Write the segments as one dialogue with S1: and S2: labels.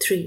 S1: 3।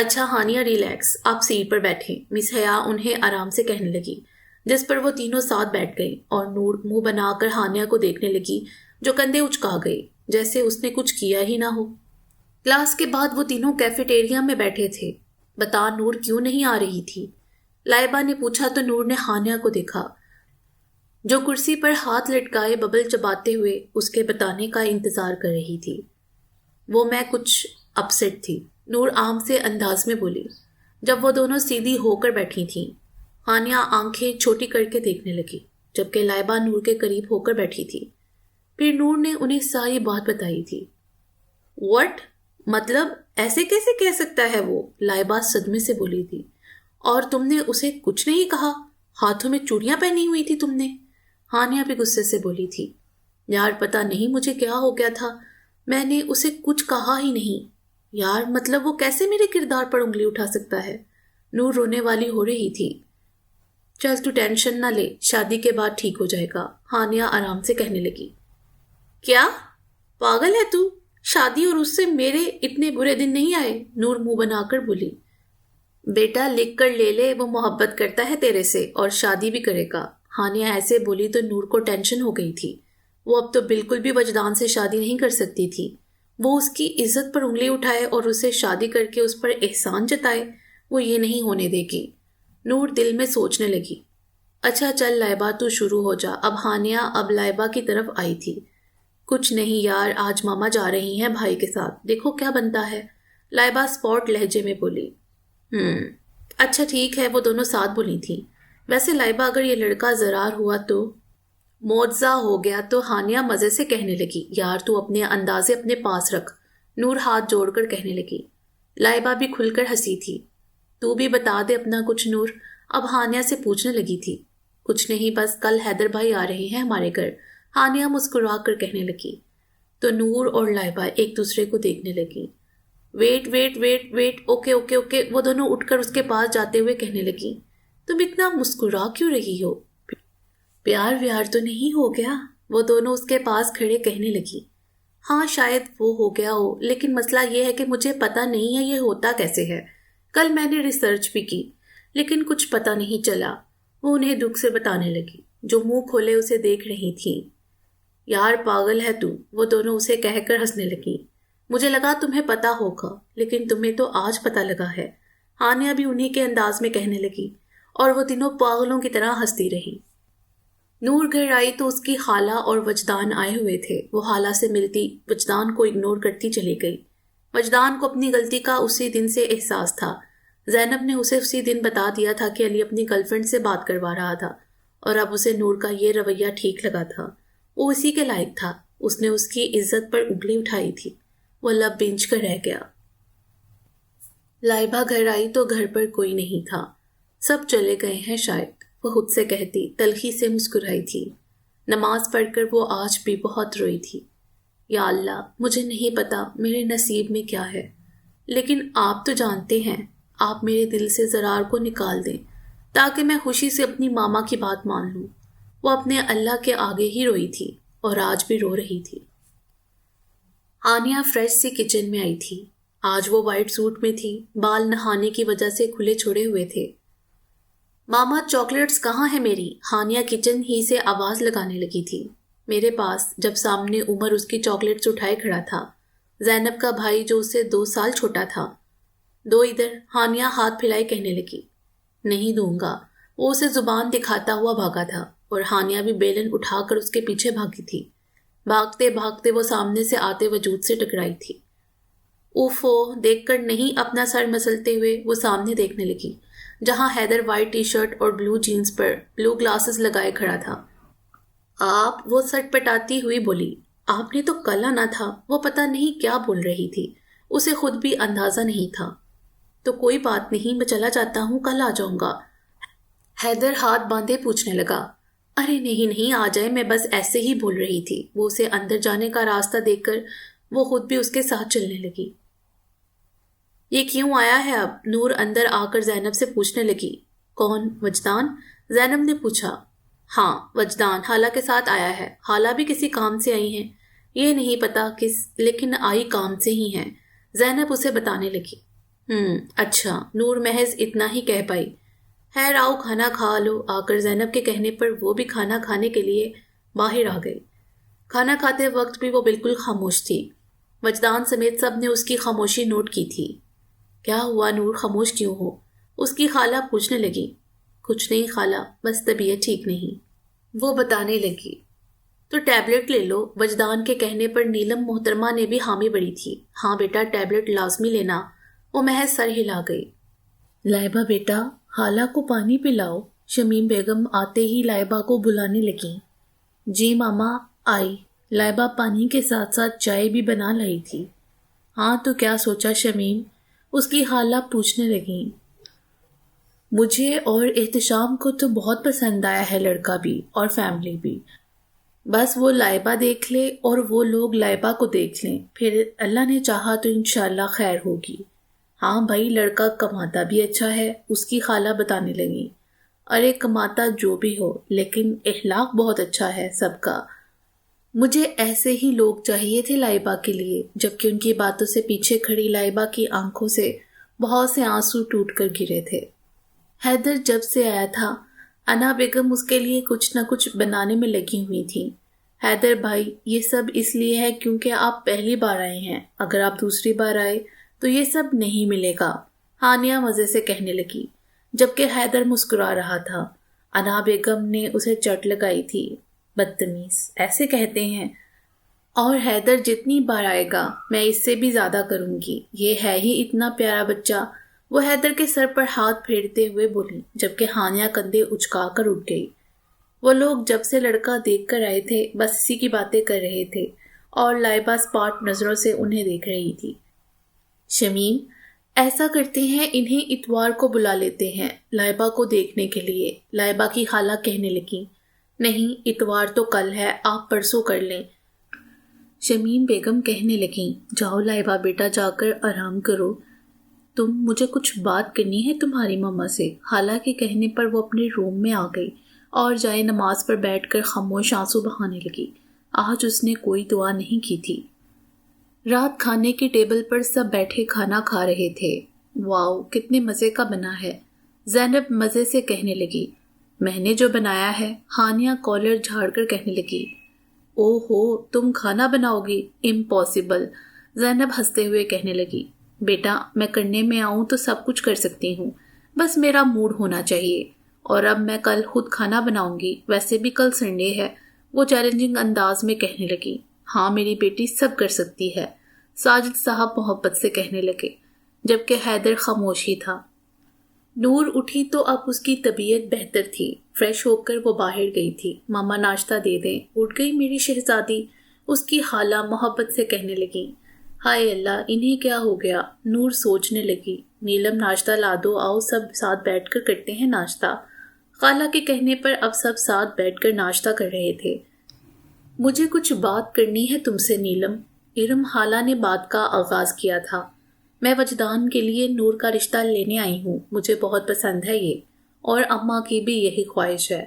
S1: اچھا ہانیہ ریلیکس، آپ سیٹ پر بیٹھیں، مس حیا انہیں آرام سے کہنے لگی، جس پر وہ تینوں ساتھ بیٹھ گئیں اور نور منہ بنا کر ہانیہ کو دیکھنے لگی جو کندھے اچکا گئی جیسے اس نے کچھ کیا ہی نہ ہو۔ کلاس کے بعد وہ تینوں کیفیٹیریا میں بیٹھے تھے۔ بتا نور کیوں نہیں آ رہی تھی؟ لائبہ نے پوچھا تو نور نے ہانیہ کو دیکھا جو کرسی پر ہاتھ لٹکائے ببل چباتے ہوئے اس کے بتانے کا انتظار کر رہی تھی۔ میں کچھ اپسٹ تھی، نور عام سے انداز میں بولی جب وہ دونوں سیدھی ہو کر بیٹھی تھیں۔ ہانیہ آنکھیں چھوٹی کر کے دیکھنے لگی جبکہ لائبہ نور کے قریب ہو کر بیٹھی تھی۔ پھر نور نے انہیں ساری بات بتائی تھی۔ وٹ؟ مطلب ایسے کیسے کہہ سکتا ہے وہ؟ لائبہ صدمے سے بولی تھی۔ اور تم نے اسے کچھ نہیں کہا؟ ہاتھوں میں چوڑیاں پہنی ہوئی تھی تم نے؟ ہانیہ بھی غصے سے بولی تھی۔ یار پتہ نہیں مجھے کیا ہو گیا تھا، میں نے اسے کچھ کہا ہی نہیں۔ یار مطلب وہ کیسے میرے کردار پر انگلی اٹھا سکتا ہے؟ نور رونے والی ہو رہی تھی۔ چل تو ٹینشن نہ لے، شادی کے بعد ٹھیک ہو جائے گا، ہانیہ آرام سے کہنے لگی۔ کیا پاگل ہے تو؟ شادی اور اس سے میرے اتنے برے دن نہیں آئے، نور منہ بنا کر بولی۔ بیٹا لکھ کر لے لے، وہ محبت کرتا ہے تیرے سے اور شادی بھی کرے گا۔ ہانیہ ایسے بولی تو نور کو ٹینشن ہو گئی تھی۔ وہ اب تو بالکل بھی وجدان سے شادی نہیں کر سکتی تھی۔ وہ اس کی عزت پر انگلی اٹھائے اور اسے شادی کر کے اس پر احسان جتائے، وہ یہ نہیں ہونے دے گی۔ نور دل میں سوچنے لگی۔ اچھا چل لائبہ تو شروع ہو جا۔ اب ہانیہ اب لائبہ کی طرف آئی تھی۔ کچھ نہیں یار، آج ماما جا رہی ہیں بھائی کے ساتھ، دیکھو کیا بنتا ہے، لائبہ اسپاٹ لہجے میں بولی۔ اچھا ٹھیک ہے، وہ دونوں ساتھ بولی تھیں۔ ویسے لائبہ اگر یہ لڑکا زرار ہوا تو معجزہ ہو گیا تو ہانیہ مزے سے کہنے لگی۔ یار تو اپنے اندازے اپنے پاس رکھ، نور ہاتھ جوڑ کر کہنے لگی۔ لائبہ بھی کھل کر ہنسی تھی۔ تو بھی بتا دے اپنا کچھ نور، اب ہانیہ سے پوچھنے لگی تھی۔ کچھ نہیں، بس کل حیدر بھائی آ رہے ہیں ہمارے گھر، ہانیہ مسکرا کر کہنے لگی۔ تو نور اور لائبہ ایک دوسرے کو دیکھنے لگی۔ Wait wait wait wait, okay okay okay, وہ دونوں اٹھ کر اس کے پاس جاتے ہوئے کہنے لگی۔ تم اتنا مسکرا کیوں رہی ہو؟ پیار ویار تو نہیں ہو گیا؟ وہ دونوں اس کے پاس کھڑے کہنے لگی۔ ہاں شاید وہ ہو گیا ہو، لیکن مسئلہ یہ ہے کہ مجھے پتا نہیں ہے یہ ہوتا کیسے ہے۔ کل میں نے ریسرچ بھی کی لیکن کچھ پتا نہیں چلا، وہ انہیں دکھ سے بتانے لگی جو منہ کھولے اسے دیکھ رہی تھیں۔ یار پاگل ہے تو، وہ دونوں اسے کہہ کر ہنسنے لگی۔ مجھے لگا تمہیں پتا ہوگا لیکن تمہیں تو آج پتا لگا ہے، ہانیہ بھی انہی کے انداز میں کہنے لگی اور وہ تینوں پاگلوں کی طرح ہنستی رہی۔ نور گھر آئی تو اس کی خالہ اور وجدان آئے ہوئے تھے۔ وہ خالہ سے ملتی وجدان کو اگنور کرتی چلی گئی۔ وجدان کو اپنی غلطی کا اسی دن سے احساس تھا۔ زینب نے اسے اسی دن بتا دیا تھا کہ علی اپنی گرل فرینڈ سے بات کروا رہا تھا اور اب اسے نور کا یہ رویہ ٹھیک لگا تھا۔ وہ اسی کے لائق تھا، اس نے اس کی عزت پر انگلی اٹھائی تھی۔ وہ لب بینچ کر رہ گیا۔ لائبہ گھر آئی تو گھر پر کوئی نہیں تھا، سب چلے گئے ہیں شاید، وہ خود سے کہتی، تلخی سے مسکرائی تھی۔ نماز پڑھ کر وہ آج بھی بہت روئی تھی۔ یا اللہ، مجھے نہیں پتا میرے نصیب میں کیا ہے، لیکن آپ تو جانتے ہیں، آپ میرے دل سے زرار کو نکال دیں تاکہ میں خوشی سے اپنی ماما کی بات مان لوں۔ وہ اپنے اللہ کے آگے ہی روئی تھی اور آج بھی رو رہی تھی۔ ہانیہ فریش سی کچن میں آئی تھی۔ آج وہ وائٹ سوٹ میں تھی، بال نہانے کی وجہ سے کھلے چھوڑے ہوئے تھے۔ ماما چاکلیٹس کہاں ہے میری؟ ہانیہ کچن ہی سے آواز لگانے لگی تھی۔ میرے پاس، جب سامنے عمر اس کی چاکلیٹس اٹھائے کھڑا تھا۔ زینب کا بھائی جو اس سے 2 سال چھوٹا تھا۔ دو ادھر، ہانیہ ہاتھ پھیلائے کہنے لگی۔ نہیں دوں گا، وہ اسے زبان دکھاتا ہوا بھاگا تھا اور ہانیہ بھی بیلن اٹھا کر اس کے پیچھے بھاگی تھی۔ بھاگتے بھاگتے وہ سامنے سے آتے وجود سے ٹکرائی تھی۔ اوفو، دیکھ کر نہیں اپنا سر مسلتے ہوئے وہ سامنے دیکھنے لگی جہاں حیدر وائٹ ٹی شرٹ اور بلو جینز پر بلو گلاسز لگائے کھڑا تھا۔ آپ، وہ سٹ پٹاتی ہوئی بولی، آپ نے تو کل آنا تھا۔ وہ پتہ نہیں کیا بول رہی تھی، اسے خود بھی اندازہ نہیں تھا۔ تو کوئی بات نہیں، میں چلا جاتا ہوں، کل آ جاؤں گا۔ حیدر ہاتھ باندھے پوچھنے لگا۔ ارے نہیں نہیں، آ جائے، میں بس ایسے ہی بول رہی تھی۔ وہ اسے اندر جانے کا راستہ دیکھ کر وہ خود بھی اس کے ساتھ چلنے لگی۔ یہ کیوں آیا ہے اب؟ نور اندر آ کر زینب سے پوچھنے لگی۔ کون؟ وجدان؟ زینب نے پوچھا۔ ہاں وجدان خالہ کے ساتھ آیا ہے، خالہ بھی کسی کام سے آئی ہیں، یہ نہیں پتا کس، لیکن آئی کام سے ہی ہیں، زینب اسے بتانے لگی۔ اچھا، نور محض اتنا ہی کہہ پائی۔ خیر آؤ کھانا کھا لو، آ کر زینب کے کہنے پر وہ بھی کھانا کھانے کے لیے باہر آ گئی۔ کھانا کھاتے وقت بھی وہ بالکل خاموش تھی۔ وجدان سمیت سب نے اس کی خاموشی نوٹ کی تھی۔ کیا ہوا نور، خاموش کیوں ہو؟ اس کی خالہ پوچھنے لگی۔ کچھ نہیں خالہ، بس طبیعت ٹھیک نہیں، وہ بتانے لگی۔ تو ٹیبلٹ لے لو، وجدان کے کہنے پر نیلم محترمہ نے بھی حامی بڑی تھی۔ ہاں بیٹا، ٹیبلٹ لازمی لینا۔ وہ محض سر ہلا گئی۔ لائبہ بیٹا، خالہ کو پانی پلاؤ۔ شمیم بیگم آتے ہی لائبہ کو بلانے لگیں۔ جی ماما آئی۔ لائبہ پانی کے ساتھ ساتھ چائے بھی بنا لائی تھی۔ ہاں تو کیا سوچا شمیم؟ اس کی خالہ پوچھنے لگیں۔ مجھے اور احتشام کو تو بہت پسند آیا ہے، لڑکا بھی اور فیملی بھی۔ بس وہ لائبہ دیکھ لے اور وہ لوگ لائبہ کو دیکھ لیں، پھر اللہ نے چاہا تو انشاءاللہ خیر ہوگی۔ ہاں بھائی، لڑکا کماتا بھی اچھا ہے، اس کی خالہ بتانے لگی۔ ارے کماتا جو بھی ہو، لیکن اخلاق بہت اچھا ہے سب کا۔ مجھے ایسے ہی لوگ چاہیے تھے لائبہ کے لیے۔ جبکہ ان کی باتوں سے پیچھے کھڑی لائبہ کی آنکھوں سے بہت سے آنسو ٹوٹ کر گرے تھے۔ حیدر جب سے آیا تھا، انا بیگم اس کے لیے کچھ نہ کچھ بنانے میں لگی ہوئی تھی۔ حیدر بھائی، یہ سب اس لیے ہے کیونکہ آپ پہلی بار آئے ہیں، اگر آپ دوسری بار آئے تو یہ سب نہیں ملے گا، ہانیہ مزے سے کہنے لگی، جبکہ حیدر مسکرا رہا تھا۔ انا بیگم نے اسے چٹ لگائی تھی۔ بدتمیز، ایسے کہتے ہیں؟ اور حیدر جتنی بار آئے گا میں اس سے بھی زیادہ کروں گی، یہ ہے ہی اتنا پیارا بچہ۔ وہ حیدر کے سر پر ہاتھ پھیرتے ہوئے بولی، جبکہ ہانیہ کندھے اچکا کر اٹھ گئی۔ وہ لوگ جب سے لڑکا دیکھ کر آئے تھے بس اسی کی باتیں کر رہے تھے، اور لائبہ اسپاٹ نظروں سے انہیں دیکھ رہی تھی۔ شمیم، ایسا کرتے ہیں انہیں اتوار کو بلا لیتے ہیں لائبہ کو دیکھنے کے لیے، لائبہ کی خالہ کہنے لگی۔ نہیں، اتوار تو کل ہے، آپ پرسوں کر لیں، شمیم بیگم کہنے لگیں۔ جاؤ لائبہ بیٹا، جا کر آرام کرو۔ مجھے کچھ بات کرنی ہے تمہاری ماما سے۔ خالہ کے کہنے پر وہ اپنے روم میں آ گئی اور جائے نماز پر بیٹھ کر خاموش آنسو بہانے لگی۔ آج اس نے کوئی دعا نہیں کی تھی۔ رات کھانے کے ٹیبل پر سب بیٹھے کھانا کھا رہے تھے۔ واو، کتنے مزے کا بنا ہے، زینب مزے سے کہنے لگی۔ میں نے جو بنایا ہے، ہانیہ کالر جھاڑ کر کہنے لگی۔ او ہو، تم کھانا بناؤ گی؟ امپاسبل، زینب ہنستے ہوئے کہنے لگی۔ بیٹا، میں کرنے میں آؤں تو سب کچھ کر سکتی ہوں، بس میرا موڈ ہونا چاہیے، اور اب میں کل خود کھانا بناؤں گی، ویسے بھی کل سنڈے ہے، وہ چیلنجنگ انداز میں کہنے لگی۔ ہاں میری بیٹی سب کر سکتی ہے، ساجد صاحب محبت سے کہنے لگے، جبکہ حیدر خاموش ہی تھا۔ نور اٹھی تو اب اس کی طبیعت بہتر تھی، فریش ہو کر وہ باہر گئی تھی۔ ماما ناشتہ دے دیں۔ اٹھ گئی میری شہزادی، اس کی خالہ محبت سے کہنے لگی۔ ہائے اللہ، انہیں کیا ہو گیا؟ نور سوچنے لگی۔ نیلم ناشتہ لا دو، آؤ سب ساتھ بیٹھ کر کرتے ہیں ناشتہ۔ خالہ کے کہنے پر اب سب ساتھ بیٹھ کر ناشتہ کر رہے تھے۔ مجھے کچھ بات کرنی ہے تم سے نیلم، ارم خالہ نے بات کا آغاز کیا تھا۔ میں وجدان کے لیے نور کا رشتہ لینے آئی ہوں، مجھے بہت پسند ہے یہ، اور اماں کی بھی یہی خواہش ہے،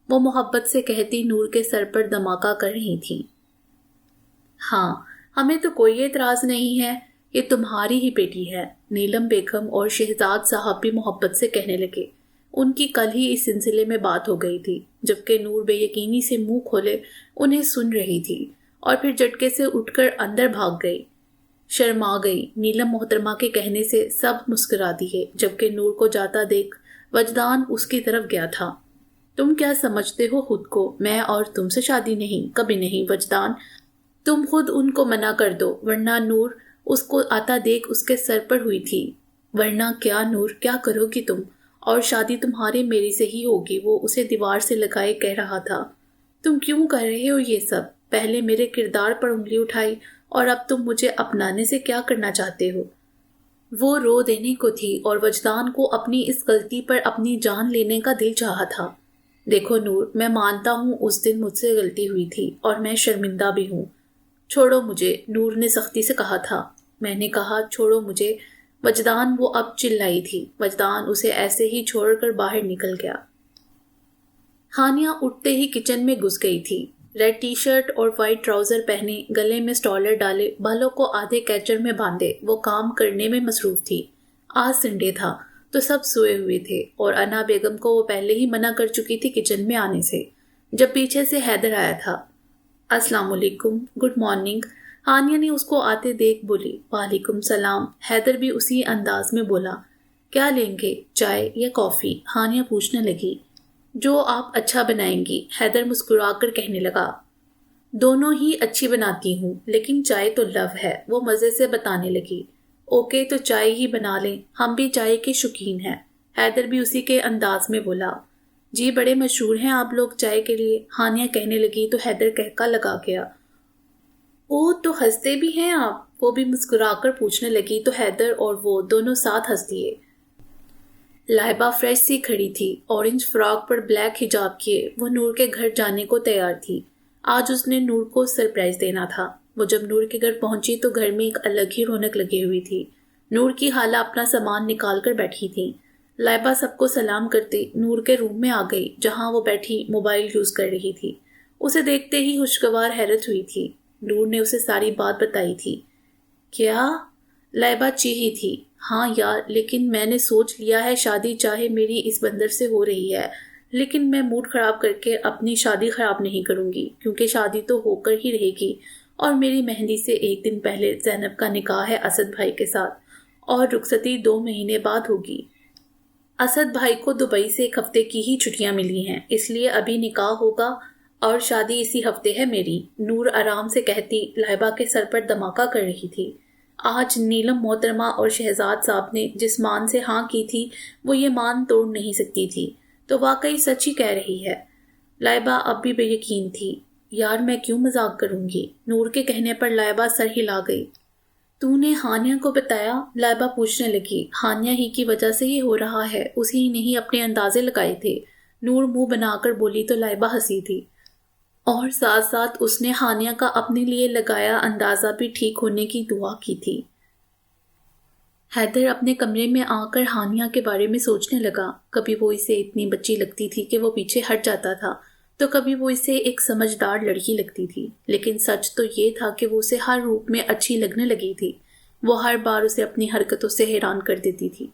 S1: وہ محبت سے کہتی نور کے سر پر دھماکہ کر رہی تھیں۔ ہاں، ہمیں تو کوئی اعتراض نہیں ہے، یہ تمہاری ہی بیٹی ہے، نیلم بیگم اور شہزاد صاحب بھی محبت سے کہنے لگے۔ ان کی کل ہی اس سلسلے میں بات ہو گئی تھی، جبکہ نور بے یقینی سے منہ کھولے انہیں سن رہی تھی، اور پھر جھٹکے سے اٹھ کر اندر بھاگ گئی۔ شرما گئی۔ نیلم محترمہ کے کہنے سے سب مسکرا دیے، جبکہ نور کو جاتا دیکھ وجدان اس کی طرف گیا تھا۔ تم کیا سمجھتے ہو خود کو؟ میں اور تم سے شادی نہیں، کبھی نہیں وجدان، تم خود ان کو منع کر دو، ورنہ نور اس کو آتا دیکھ اس کے سر پر ہوئی تھی۔ ورنہ کیا نور، کیا کرو گی تم؟ اور شادی تمہاری میری سے ہی ہوگی، وہ اسے دیوار سے لگائے کہہ رہا تھا۔ تم کیوں کر رہے ہو یہ سب؟ پہلے میرے کردار پر انگلی اٹھائی اور اب تم مجھے اپنانے سے کیا کرنا چاہتے ہو؟ وہ رو دینے کو تھی اور وجدان کو اپنی اس غلطی پر اپنی جان لینے کا دل چاہا تھا۔ دیکھو نور، میں مانتا ہوں اس دن مجھ سے غلطی ہوئی تھی اور میں شرمندہ بھی ہوں، چھوڑو مجھے، نور نے سختی سے کہا تھا۔ میں نے کہا چھوڑو مجھے، وجدان وہ اب چلائی تھی۔ وجدان اسے ایسے ہی چھوڑ کر باہر نکل گیا۔ ہانیہ اٹھتے ہی کچن میں گھس گئی تھی، ریڈ ٹی شرٹ اور وائٹ ٹراؤزر پہنے، گلے میں سٹالر ڈالے، بالوں کو آدھے کیچر میں باندھے وہ کام کرنے میں مصروف تھی۔ آج سنڈے تھا تو سب سوئے ہوئے تھے اور انا بیگم کو وہ پہلے ہی منع کر چکی تھی کچن میں آنے سے، جب پیچھے سے حیدر آیا تھا۔ السلام علیکم، گڈ مارننگ، ہانیہ نے اس کو آتے دیکھ بولی۔ وعلیکم السلام، حیدر بھی اسی انداز میں بولا۔ کیا لیں گے، چائے یا کافی؟ ہانیہ پوچھنے لگی۔ جو آپ اچھا بنائیں گی، حیدر مسکرا کر کہنے لگا۔ دونوں ہی اچھی بناتی ہوں، لیکن چائے تو لو ہے، وہ مزے سے بتانے لگی۔ اوکے تو چائے ہی بنا لیں، ہم بھی چائے کے شوقین ہیں۔ حیدر بھی اسی کے انداز میں بولا۔ جی بڑے مشہور ہیں آپ لوگ چائے کے لیے، ہانیہ کہنے لگی تو حیدر کہکا لگا گیا۔ او تو ہنستے بھی ہیں آپ؟ وہ بھی مسکرا کر پوچھنے لگی تو حیدر اور وہ دونوں ساتھ ہنس دیے۔ لائبہ فریش سی کھڑی تھی، اورنج فراک پر بلیک حجاب کیے وہ نور کے گھر جانے کو تیار تھی۔ آج اس نے نور کو سرپرائز دینا تھا۔ وہ جب نور کے گھر پہنچی تو گھر میں ایک الگ ہی رونق لگی ہوئی تھی۔ نور کی خالہ اپنا سامان نکال کر بیٹھی تھی۔ لائبہ سب کو سلام کرتے نور کے روم میں آ گئی، جہاں وہ بیٹھی موبائل یوز کر رہی تھی۔ اسے دیکھتے ہی خوشگوار حیرت ہوئی تھی۔ نور نے اسے ساری بات بتائی تھی۔ کیا؟ لائبہ چیخی تھی۔ ہاں یار، لیکن میں نے سوچ لیا ہے شادی چاہے میری اس بندر سے ہو رہی ہے، لیکن میں موڈ خراب کر کے اپنی شادی خراب نہیں کروں گی، کیونکہ شادی تو ہو کر ہی رہے گی، اور میری مہندی سے ایک دن پہلے زینب کا نکاح ہے اسد بھائی کے ساتھ، اور رخصتی 2 مہینے بعد ہوگی۔ اسد بھائی کو دبئی سے ایک ہفتے کی ہی چھٹیاں ملی ہیں، اس لیے ابھی نکاح ہوگا اور شادی اسی ہفتے ہے میری، نور آرام سے کہتی لائبہ کے سر پر دھماکہ کر رہی تھی۔ آج نیلم محترمہ اور شہزاد صاحب نے جس مان سے ہاں کی تھی وہ یہ مان توڑ نہیں سکتی تھی، تو واقعی سچ ہی کہہ رہی ہے۔ لائبہ اب بھی بے یقین تھی۔ یار میں کیوں مذاق کروں گی؟ نور کے کہنے پر لائبہ سر ہلا گئی۔ تو نے ہانیہ کو بتایا؟ لائبہ پوچھنے لگی۔ ہانیہ ہی کی وجہ سے یہ ہو رہا ہے، اسی نے ہی اپنے اندازے لگائے تھے، نور منہ بنا کر بولی تو لائبہ ہنسی تھی، اور ساتھ ساتھ اس نے ہانیہ کا اپنے لیے لگایا اندازہ بھی ٹھیک ہونے کی دعا کی تھی۔ حیدر اپنے کمرے میں آ کر ہانیہ کے بارے میں سوچنے لگا۔ کبھی وہ اسے اتنی بچی لگتی تھی کہ وہ پیچھے ہٹ جاتا تھا، تو کبھی وہ اسے ایک سمجھدار لڑکی لگتی تھی، لیکن سچ تو یہ تھا کہ وہ اسے ہر روپ میں اچھی لگنے لگی تھی۔ وہ ہر بار اسے اپنی حرکتوں سے حیران کر دیتی تھی۔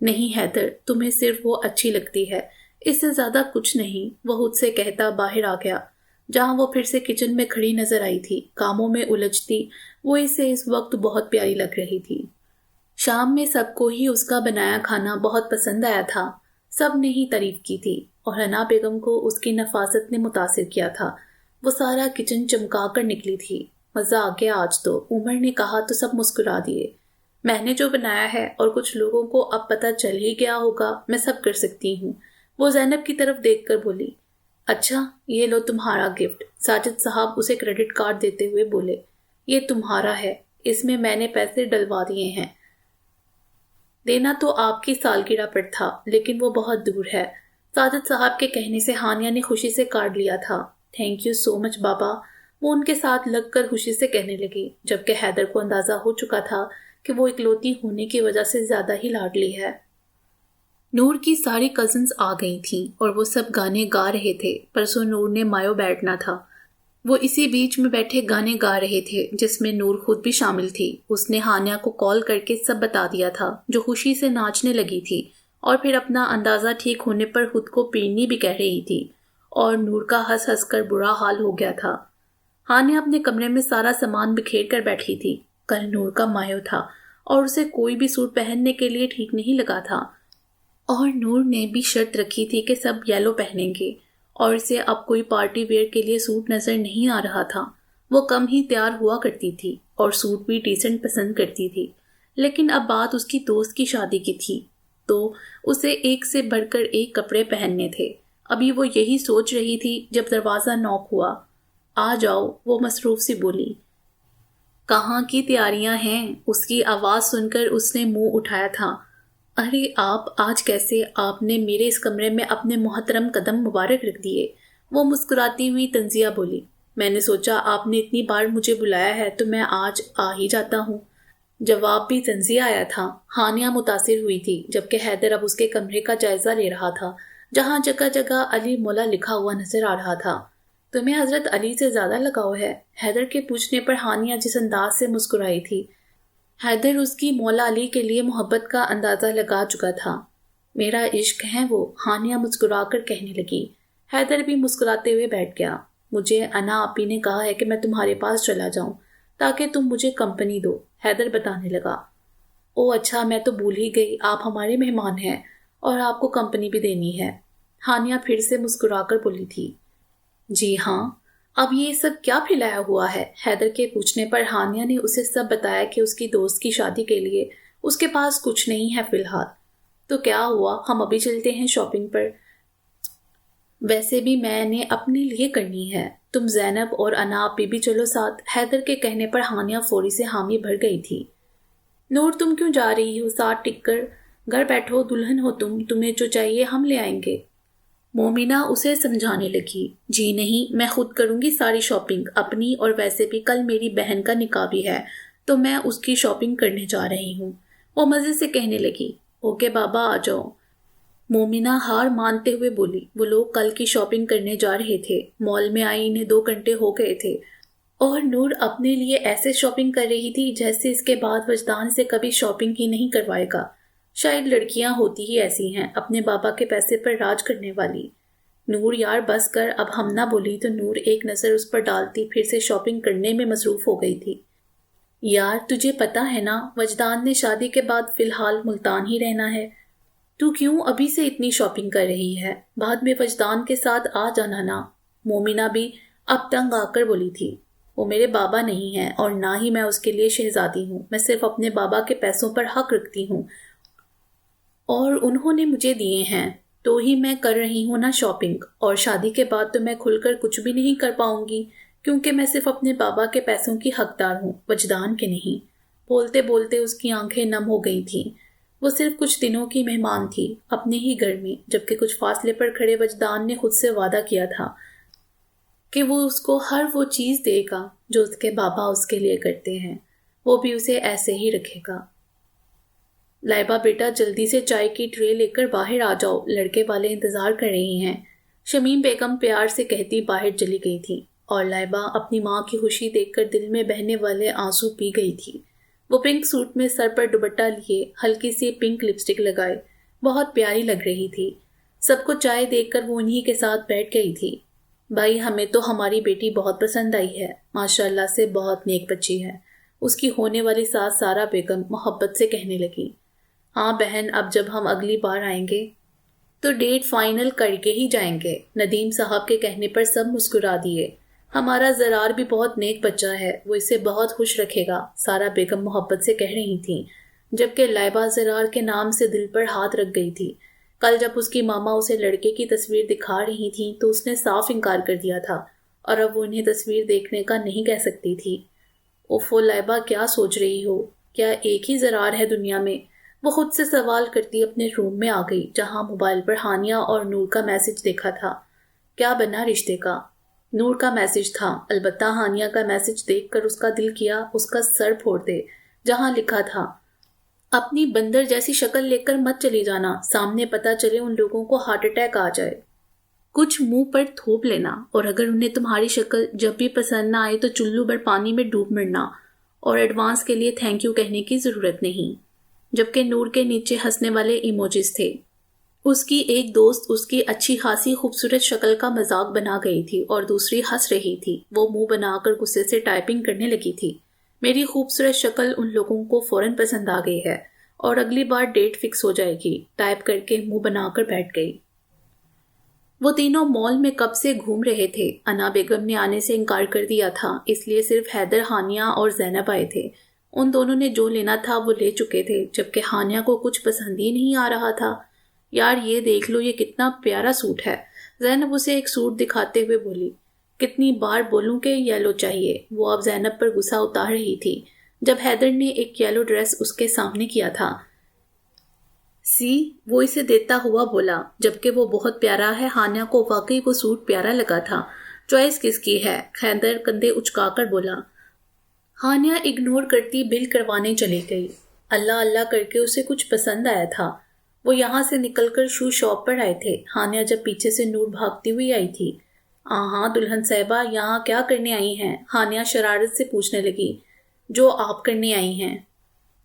S1: نہیں حیدر، تمہیں صرف وہ اچھی لگتی ہے، اس سے زیادہ کچھ نہیں، وہ خود سے کہتا باہر آ گیا، جہاں وہ پھر سے کچن میں کھڑی نظر آئی تھی، کاموں میں الجھتی۔ وہ اسے اس وقت بہت پیاری لگ رہی تھی۔ شام میں سب کو ہی اس کا بنایا کھانا بہت پسند آیا تھا، سب نے ہی تعریف کی تھی، اور حنا بیگم کو اس کی نفاست نے متاثر کیا تھا۔ وہ سارا کچن چمکا کر نکلی تھی۔ مزہ آ گیا آج تو، عمر نے کہا تو سب مسکرا دیے۔ میں نے جو بنایا ہے اور کچھ لوگوں کو اب پتہ چل ہی گیا ہوگا، میں سب کر سکتی ہوں، وہ زینب کی طرف دیکھ کر بولی۔ اچھا، یہ لو تمہارا گفٹ، ساجد صاحب اسے کریڈٹ کارڈ دیتے ہوئے بولے۔ یہ تمہارا ہے، اس میں میں نے پیسے ڈلوا دیے ہیں۔ دینا تو آپ کی سالگرہ پر تھا، لیکن وہ بہت دور ہے۔ ساجد صاحب کے کہنے سے ہانیہ نے خوشی سے کارڈ لیا تھا۔ تھینک یو سو مچ بابا، وہ ان کے ساتھ لگ کر خوشی سے کہنے لگی، جبکہ حیدر کو اندازہ ہو چکا تھا کہ وہ اکلوتی ہونے کی وجہ سے زیادہ ہی لاڈلی ہے۔ نور کی ساری کزنز آ گئی تھیں اور وہ سب گانے گا رہے تھے۔ پرسوں نور نے مایو بیٹھنا تھا، وہ اسی بیچ میں بیٹھے گانے گا رہے تھے، جس میں نور خود بھی شامل تھی۔ اس نے ہانیہ کو کال کر کے سب بتا دیا تھا، جو خوشی سے ناچنے لگی تھی، اور پھر اپنا اندازہ ٹھیک ہونے پر خود کو پیرنی بھی کہہ رہی تھی، اور نور کا ہنس ہنس کر برا حال ہو گیا تھا۔ ہانیہ اپنے کمرے میں سارا سامان بکھیر کر بیٹھی تھی۔ کل نور کا مایو تھا، اور اسے کوئی بھی سوٹ پہننے کے لیے ٹھیک نہیں لگا تھا، اور نور نے بھی شرط رکھی تھی کہ سب یلو پہنیں گے، اور اسے اب کوئی پارٹی ویئر کے لیے سوٹ نظر نہیں آ رہا تھا۔ وہ کم ہی تیار ہوا کرتی تھی اور سوٹ بھی ڈیسنٹ پسند کرتی تھی، لیکن اب بات اس کی دوست کی شادی کی تھی، تو اسے ایک سے بڑھ کر ایک کپڑے پہننے تھے۔ ابھی وہ یہی سوچ رہی تھی جب دروازہ نوک ہوا۔ آ جاؤ، وہ مصروف سی بولی۔ کہاں کی تیاریاں ہیں؟ اس کی آواز سن کر اس نے منہ اٹھایا تھا۔ ارے آپ آج کیسے؟ آپ نے میرے اس کمرے میں اپنے محترم قدم مبارک رکھ دیے، وہ مسکراتی ہوئی تنزیہ بولی۔ میں نے سوچا آپ نے اتنی بار مجھے بلایا ہے تو میں آج آ ہی جاتا ہوں۔ جواب بھی تنزیہ آیا تھا۔ ہانیہ متاثر ہوئی تھی، جبکہ حیدر اب اس کے کمرے کا جائزہ لے رہا تھا، جہاں جگہ جگہ علی مولا لکھا ہوا نظر آ رہا تھا۔ تمہیں حضرت علی سے زیادہ لگاؤ ہے؟ حیدر کے پوچھنے پر ہانیہ جس انداز سے مسکرائی تھی، حیدر اس کی مولا علی کے لیے محبت کا اندازہ لگا چکا تھا۔ میرا عشق ہے وہ، ہانیہ مسکرا کر کہنے لگی۔ حیدر بھی مسکراتے ہوئے بیٹھ گیا۔ مجھے انا آپی نے کہا ہے کہ میں تمہارے پاس چلا جاؤں تاکہ تم مجھے کمپنی دو، حیدر بتانے لگا۔ او اچھا، میں تو بھول ہی گئی، آپ ہمارے مہمان ہیں اور آپ کو کمپنی بھی دینی ہے، ہانیہ پھر سے مسکرا کر بولی تھی۔ جی ہاں، اب یہ سب کیا پھیلایا ہوا ہے؟ حیدر کے پوچھنے پر ہانیہ نے اسے سب بتایا کہ اس کی دوست کی شادی کے لیے اس کے پاس کچھ نہیں ہے فی الحال۔ تو کیا ہوا، ہم ابھی چلتے ہیں شاپنگ پر؟ ویسے بھی میں نے اپنے لیے کرنی ہے، تم زینب اور انا آپی بھی چلو ساتھ۔ حیدر کے کہنے پر ہانیہ فوری سے حامی بھر گئی تھی۔ نور تم کیوں جا رہی ہو؟ ساتھ ٹک کر گھر بیٹھو، دلہن ہو تمہیں جو چاہیے ہم لے آئیں گے۔ مومنہ اسے سمجھانے لگی۔ جی نہیں، میں خود کروں گی ساری شاپنگ اپنی، اور ویسے بھی کل میری بہن کا نکاح بھی ہے تو میں اس کی شاپنگ کرنے جا رہی ہوں، وہ مزے سے کہنے لگی۔ اوکے بابا آ جاؤ، مومنہ ہار مانتے ہوئے بولی۔ وہ لوگ کل کی شاپنگ کرنے جا رہے تھے، مال میں آئی انہیں 2 گھنٹے ہو گئے تھے، اور نور اپنے لیے ایسے شاپنگ کر رہی تھی جیسے اس کے بعد وجدان سے کبھی شاپنگ ہی نہیں کروائے گا۔ شاید لڑکیاں ہوتی ہی ایسی ہیں، اپنے بابا کے پیسے پر راج کرنے والی۔ نور یار بس کر، اب ہم نہ بولی تو نور ایک نظر اس پر ڈالتی پھر سے شاپنگ کرنے میں مصروف ہو گئی تھی۔ یار تجھے پتا ہے نا، وجدان نے شادی کے بعد فی الحال ملتان ہی رہنا ہے، تو کیوں ابھی سے اتنی شاپنگ کر رہی ہے؟ بعد میں وجدان کے ساتھ آ جانا نا۔ مومنہ بھی اب تنگ آ کر بولی تھی۔ وہ میرے بابا نہیں ہیں اور نہ ہی میں اس کے لیے شہزادی ہوں، میں صرف اپنے بابا کے پیسوں پر حق رکھتی ہوں اور انہوں نے مجھے دیے ہیں تو ہی میں کر رہی ہوں نا شاپنگ، اور شادی کے بعد تو میں کھل کر کچھ بھی نہیں کر پاؤں گی کیونکہ میں صرف اپنے بابا کے پیسوں کی حقدار ہوں، وجدان کے نہیں۔ بولتے بولتے اس کی آنکھیں نم ہو گئی تھیں۔ وہ صرف کچھ دنوں کی مہمان تھی اپنے ہی گھر میں، جبکہ کچھ فاصلے پر کھڑے وجدان نے خود سے وعدہ کیا تھا کہ وہ اس کو ہر وہ چیز دے گا جو اس کے بابا اس کے لیے کرتے ہیں، وہ بھی اسے ایسے ہی رکھے گا۔ لائبہ بیٹا جلدی سے چائے کی ٹرے لے کر باہر آ جاؤ، لڑکے والے انتظار کر رہے ہیں، شمیم بیگم پیار سے کہتی باہر چلی گئی تھی، اور لائبہ اپنی ماں کی خوشی دیکھ کر دل میں بہنے والے آنسو پی گئی تھی۔ وہ پنک سوٹ میں سر پر دوپٹہ لیے، ہلکی سی پنک لپسٹک لگائے، بہت پیاری لگ رہی تھی۔ سب کو چائے دیکھ کر وہ انہی کے ساتھ بیٹھ گئی تھی۔ بھائی ہمیں تو ہماری بیٹی بہت پسند آئی ہے، ماشاءاللہ سے بہت نیک بچی ہے، اس کی ہونے والی ساس سارا بیگم محبت سے کہنے لگی۔ ہاں بہن، اب جب ہم اگلی بار آئیں گے تو ڈیٹ فائنل کر کے ہی جائیں گے۔ ندیم صاحب کے کہنے پر سب مسکرا دیے۔ ہمارا زرار بھی بہت نیک بچہ ہے، وہ اسے بہت خوش رکھے گا، سارا بیگم محبت سے کہہ رہی تھیں، جبکہ لائبہ زرار کے نام سے دل پر ہاتھ رکھ گئی تھی۔ کل جب اس کی ماما اسے لڑکے کی تصویر دکھا رہی تھیں تو اس نے صاف انکار کر دیا تھا، اور اب وہ انہیں تصویر دیکھنے کا نہیں کہہ سکتی تھی۔ اوفو لائبہ، کیا سوچ رہی ہو؟ کیا ایک ہی زرار ہے دنیا میں؟ وہ خود سے سوال کرتی اپنے روم میں آ گئی، جہاں موبائل پر ہانیہ اور نور کا میسج دیکھا تھا۔ کیا بنا رشتے کا؟ نور کا میسج تھا، البتہ ہانیہ کا میسج دیکھ کر اس کا دل کیا اس کا سر پھوڑ دے، جہاں لکھا تھا، اپنی بندر جیسی شکل لے کر مت چلی جانا، سامنے پتہ چلے ان لوگوں کو ہارٹ اٹیک آ جائے۔ کچھ منہ پر تھوپ لینا، اور اگر انہیں تمہاری شکل جب بھی پسند نہ آئے تو چلو بھر پانی میں ڈوب مرنا، اور ایڈوانس کے لیے تھینک یو کہنے کی ضرورت نہیں۔ جبکہ نور کے نیچے ہنسنے والے ایموجیز تھے۔ اس کی ایک دوست اس کی اچھی خاصی خوبصورت شکل کا مذاق بنا گئی تھی اور دوسری ہنس رہی تھی۔ وہ منہ بنا کر غصے سے ٹائپنگ کرنے لگی تھی۔ میری خوبصورت شکل ان لوگوں کو فوراً پسند آ گئی ہے اور اگلی بار ڈیٹ فکس ہو جائے گی، ٹائپ کر کے منہ بنا کر بیٹھ گئی۔ وہ تینوں مال میں کب سے گھوم رہے تھے۔ انا بیگم نے آنے سے انکار کر دیا تھا، اس لیے صرف حیدر، ہانیہ اور زینب آئے تھے۔ ان دونوں نے جو لینا تھا وہ لے چکے تھے، جبکہ ہانیہ کو کچھ پسند ہی نہیں آ رہا تھا۔ یار یہ دیکھ لو، یہ کتنا پیارا سوٹ ہے، زینب اسے ایک سوٹ دکھاتے ہوئے بولی۔ کتنی بار بولوں کہ یلو چاہیے؟ وہ اب زینب پر غصہ اتار رہی تھی جب حیدر نے ایک یلو ڈریس اس کے سامنے کیا تھا۔ وہ اسے دیتا ہوا بولا، جبکہ وہ بہت پیارا ہے۔ ہانیہ کو واقعی وہ سوٹ پیارا لگا تھا۔ چوائس کس کی ہے؟ حیدر کندھے اچکا کر بولا۔ ہانیہ اگنور کرتی بل کروانے چلی گئی۔ اللہ اللہ کر کے اسے کچھ پسند آیا تھا۔ وہ یہاں سے نکل کر شو شاپ پر آئے تھے۔ ہانیہ جب پیچھے سے نور بھاگتی ہوئی آئی تھی۔ ہاں دلہن صاحبہ، یہاں کیا کرنے آئی ہیں؟ ہانیہ شرارت سے پوچھنے لگی۔ جو آپ کرنے آئی ہیں۔